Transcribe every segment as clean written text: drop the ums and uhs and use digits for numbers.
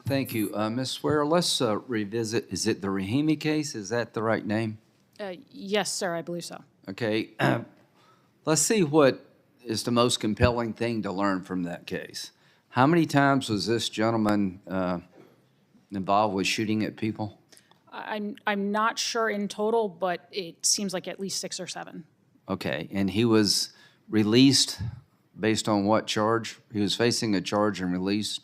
Thank you. Ms. Swear, let's revisit, is it the Rahimi case? Is that the right name? Yes, sir, I believe so. Okay. Let's see what is the most compelling thing to learn from that case. How many times was this gentleman involved with shooting at people? I'm not sure in total, but it seems like at least 6 or 7. Okay, and he was released based on what charge? He was facing a charge and released?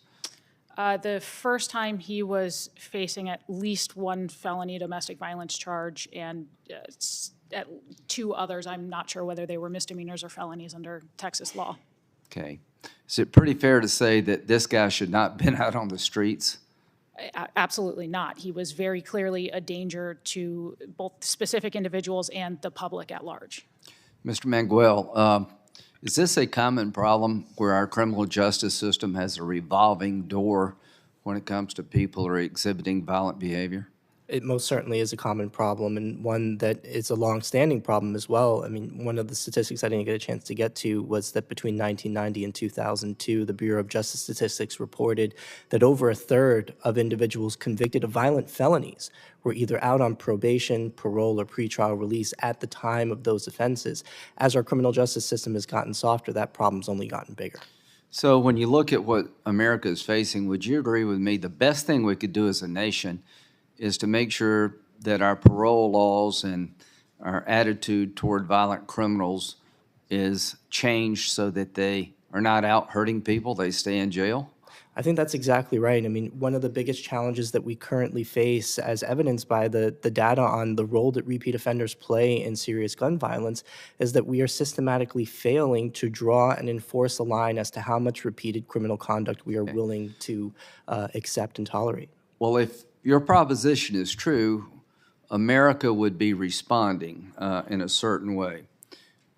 The first time he was facing at least one felony domestic violence charge and at 2 others. I'm not sure whether they were misdemeanors or felonies under Texas law. Okay. Is it pretty fair to say that this guy should not have been out on the streets? Absolutely not. He was very clearly a danger to both specific individuals and the public at large. Mr. Manguel, is this a common problem where our criminal justice system has a revolving door when it comes to people who are exhibiting violent behavior? It most certainly is a common problem, and one that is a long-standing problem as well. I mean, one of the statistics I didn't get a chance to get to was that between 1990 and 2002, the Bureau of Justice Statistics reported that over a third of individuals convicted of violent felonies were either out on probation, parole, or pretrial release at the time of those offenses. As our criminal justice system has gotten softer, that problem's only gotten bigger. So when you look at what America is facing, would you agree with me the best thing we could do as a nation is to make sure that our parole laws and our attitude toward violent criminals is changed so that they are not out hurting people, they stay in jail? I think that's exactly right. I mean, one of the biggest challenges that we currently face, as evidenced by the data on the role that repeat offenders play in serious gun violence, is that we are systematically failing to draw and enforce a line as to how much repeated criminal conduct we are willing to accept and tolerate. Well, if your proposition is true, America would be responding in a certain way.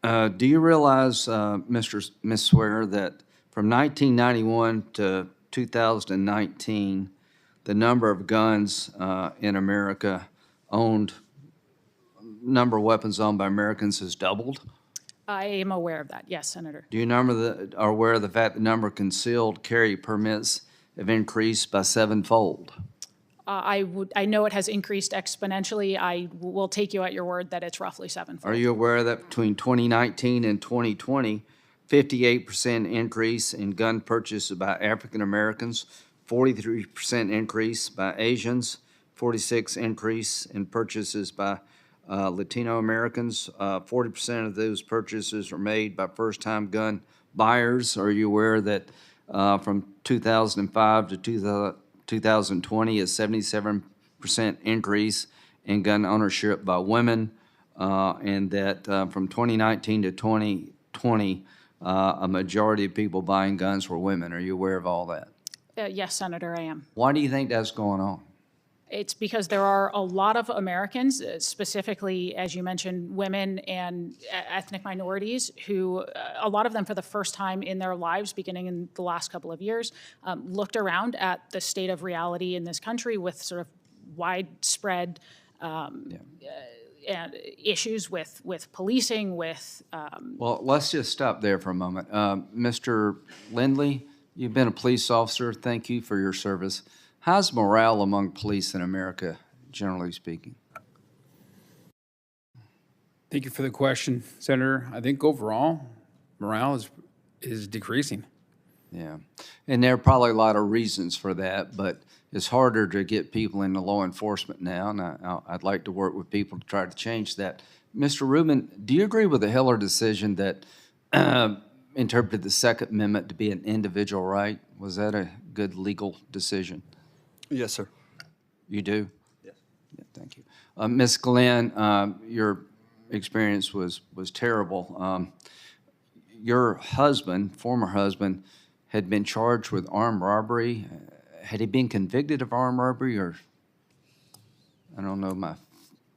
Do you realize, Ms. Swear, that from 1991 to 2019, the number of guns in America number of weapons owned by Americans has doubled? I am aware of that, yes, Senator. Do you are aware of the fact the number of concealed carry permits have increased by 7-fold? I know it has increased exponentially. I will take you at your word that it's roughly 7-fold. Are you aware that between 2019 and 2020, 58% increase in gun purchases by African Americans, 43% increase by Asians, 46% increase in purchases by Latino Americans, 40% of those purchases are made by first-time gun buyers? Are you aware that from 2005 to 2020, a 77% increase in gun ownership by women, and that from 2019 to 2020, a majority of people buying guns were women? Are you aware of all that? Yes, Senator, I am. Why do you think that's going on? It's because there are a lot of Americans, specifically, as you mentioned, women and ethnic minorities, who, a lot of them for the first time in their lives, beginning in the last couple of years, looked around at the state of reality in this country with sort of widespread and issues with policing, with... Well, let's just stop there for a moment. Mr. Lindley, you've been a police officer. Thank you for your service. How's morale among police in America, generally speaking? Thank you for the question, Senator. I think overall, morale is decreasing. Yeah, and there are probably a lot of reasons for that, but it's harder to get people into law enforcement now, and I'd like to work with people to try to change that. Mr. Rubin, do you agree with the Heller decision that interpreted the Second Amendment to be an individual right? Was that a good legal decision? Yes, sir. You do? Yes. Yeah, thank you. Ms. Glenn, your experience was terrible. Your husband, former husband, had been charged with armed robbery. Had he been convicted of armed robbery, or I don't know,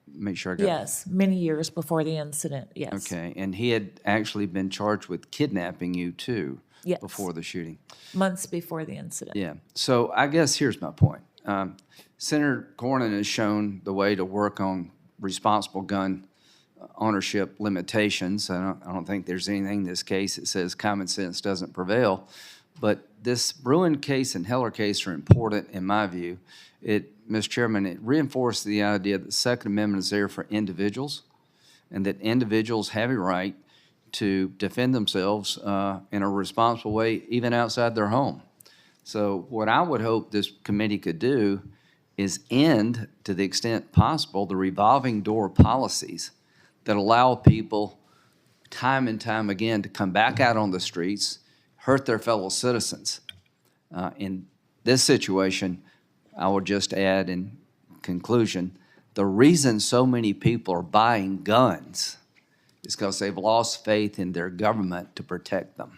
make sure I got Yes, many years before the incident, yes. Okay, and he had actually been charged with kidnapping you too. Yes. Before the shooting. Months before the incident. Yeah. So I guess here's my point. Senator Cornyn has shown the way to work on responsible gun ownership limitations. I don't think there's anything in this case that says common sense doesn't prevail. But this Bruin case and Heller case are important in my view. Mr. Chairman, it reinforced the idea that the Second Amendment is there for individuals and that individuals have a right to defend themselves in a responsible way, even outside their home. So what I would hope this committee could do is end, to the extent possible, the revolving door policies that allow people time and time again to come back out on the streets, hurt their fellow citizens. In this situation, I would just add in conclusion, the reason so many people are buying guns is because they've lost faith in their government to protect them.